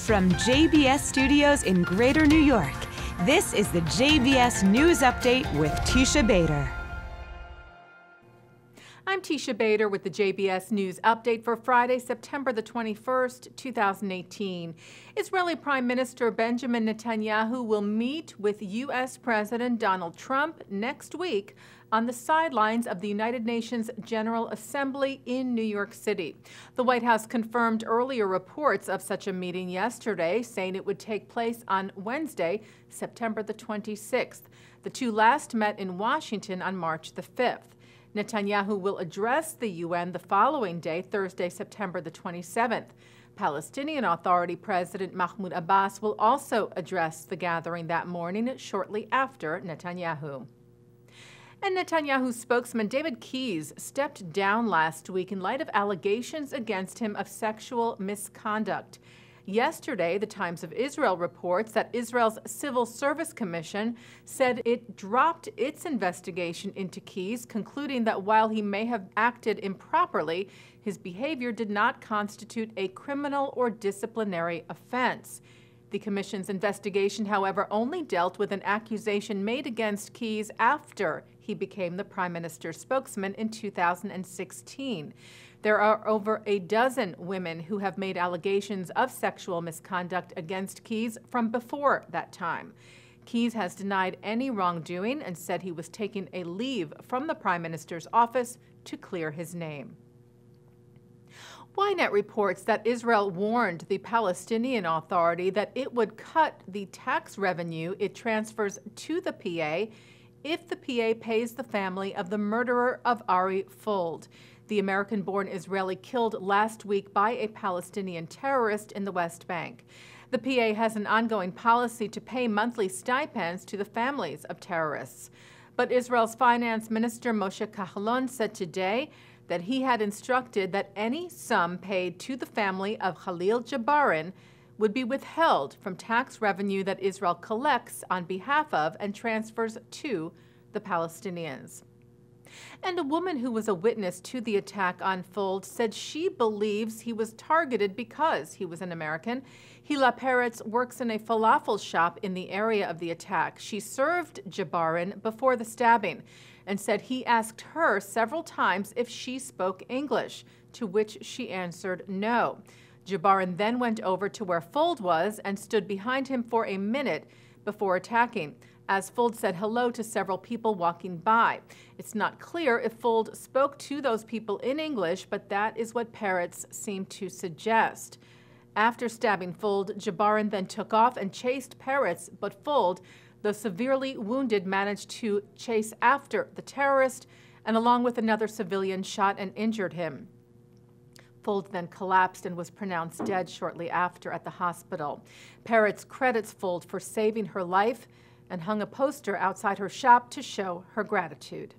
From JBS Studios in Greater New York, this is the JBS News Update with Teisha Bader. I'm Teisha Bader with the JBS News Update for Friday, September the 21st, 2018. Israeli Prime Minister Benjamin Netanyahu will meet with U.S. President Donald Trump next week on the sidelines of the United Nations General Assembly in New York City. The White House confirmed earlier reports of such a meeting yesterday, saying it would take place on Wednesday, September the 26th. The two last met in Washington on March the 5th. Netanyahu will address the UN the following day, Thursday, September the 27th. Palestinian Authority President Mahmoud Abbas will also address the gathering that morning, shortly after Netanyahu. And Netanyahu's spokesman David Keyes stepped down last week in light of allegations against him of sexual misconduct. Yesterday, the Times of Israel reports that Israel's Civil Service Commission said it dropped its investigation into Keyes, concluding that while he may have acted improperly, his behavior did not constitute a criminal or disciplinary offense. The Commission's investigation, however, only dealt with an accusation made against Keyes after he became the Prime Minister's spokesman in 2016. There are over a dozen women who have made allegations of sexual misconduct against Keyes from before that time. Keyes has denied any wrongdoing and said he was taking a leave from the Prime Minister's office to clear his name. Ynet reports that Israel warned the Palestinian Authority that it would cut the tax revenue it transfers to the PA if the PA pays the family of the murderer of Ari Fold, the American-born Israeli killed last week by a Palestinian terrorist in the West Bank. The PA has an ongoing policy to pay monthly stipends to the families of terrorists. But Israel's Finance Minister Moshe Kahlon said today that he had instructed that any sum paid to the family of Khalil Jabarin would be withheld from tax revenue that Israel collects on behalf of and transfers to the Palestinians. And a woman who was a witness to the attack on Fold said she believes he was targeted because he was an American. Hila Peretz works in a falafel shop in the area of the attack. She served Jabarin before the stabbing and said he asked her several times if she spoke English, to which she answered no. Jabarin then went over to where Fold was and stood behind him for a minute before attacking, as Fold said hello to several people walking by. It's not clear if Fold spoke to those people in English, but that is what Peretz seemed to suggest. After stabbing Fold, Jabarin then took off and chased Peretz, but Fold, though severely wounded, managed to chase after the terrorist and along with another civilian shot and injured him. Fold then collapsed and was pronounced dead shortly after at the hospital. Peretz credits Fold for saving her life and hung a poster outside her shop to show her gratitude.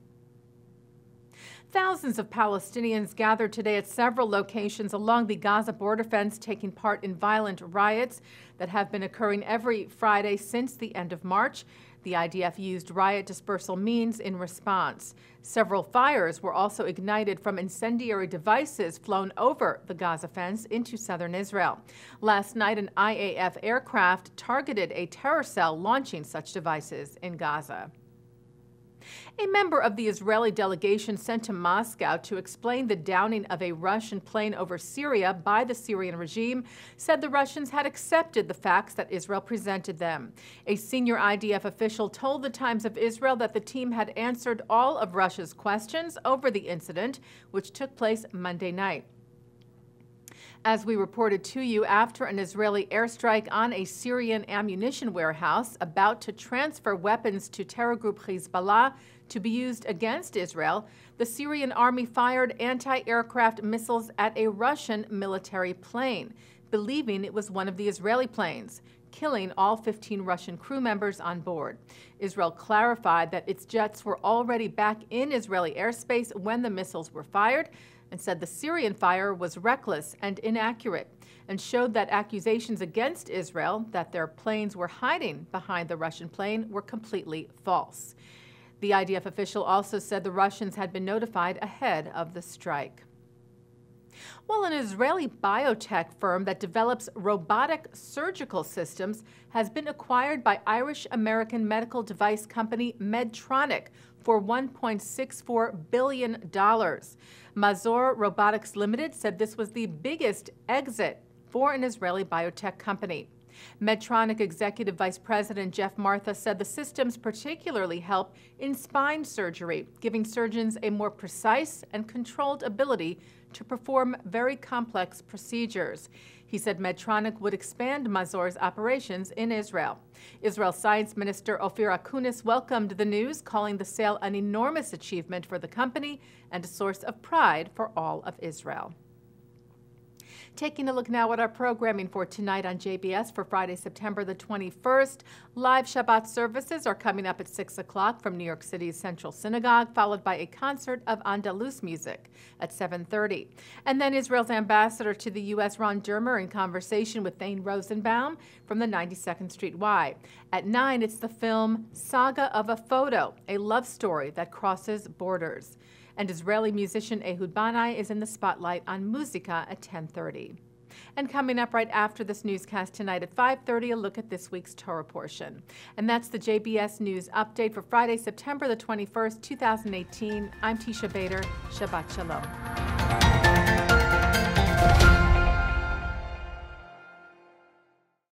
Thousands of Palestinians gathered today at several locations along the Gaza border fence, taking part in violent riots that have been occurring every Friday since the end of March. The IDF used riot dispersal means in response. Several fires were also ignited from incendiary devices flown over the Gaza fence into southern Israel. Last night, an IAF aircraft targeted a terror cell launching such devices in Gaza. A member of the Israeli delegation sent to Moscow to explain the downing of a Russian plane over Syria by the Syrian regime said the Russians had accepted the facts that Israel presented them. A senior IDF official told the Times of Israel that the team had answered all of Russia's questions over the incident, which took place Monday night. As we reported to you, after an Israeli airstrike on a Syrian ammunition warehouse about to transfer weapons to terror group Hezbollah to be used against Israel, the Syrian army fired anti-aircraft missiles at a Russian military plane, believing it was one of the Israeli planes, killing all 15 Russian crew members on board. Israel clarified that its jets were already back in Israeli airspace when the missiles were fired, and said the Syrian fire was reckless and inaccurate, and showed that accusations against Israel that their planes were hiding behind the Russian plane were completely false. The IDF official also said the Russians had been notified ahead of the strike. Well, an Israeli biotech firm that develops robotic surgical systems has been acquired by Irish-American medical device company Medtronic for $1.64 billion. Mazor Robotics Limited said this was the biggest exit for an Israeli biotech company. Medtronic Executive Vice President Jeff Martha said the systems particularly help in spine surgery, giving surgeons a more precise and controlled ability to perform very complex procedures. He said Medtronic would expand Mazor's operations in Israel. Israel Science Minister Ophir Akunis welcomed the news, calling the sale an enormous achievement for the company and a source of pride for all of Israel. Taking a look now at our programming for tonight on JBS for Friday, September the 21st. Live Shabbat services are coming up at 6 o'clock from New York City's Central Synagogue, followed by a concert of Andalus music at 7:30. And then Israel's ambassador to the U.S., Ron Dermer, in conversation with Thane Rosenbaum from the 92nd Street Y. At 9, it's the film Saga of a Photo, a love story that crosses borders. And Israeli musician Ehud Banai is in the spotlight on Musica at 10:30. And coming up right after this newscast tonight at 5:30, a look at this week's Torah portion. And that's the JBS News Update for Friday, September the 21st, 2018. I'm Teisha Bader. Shabbat Shalom.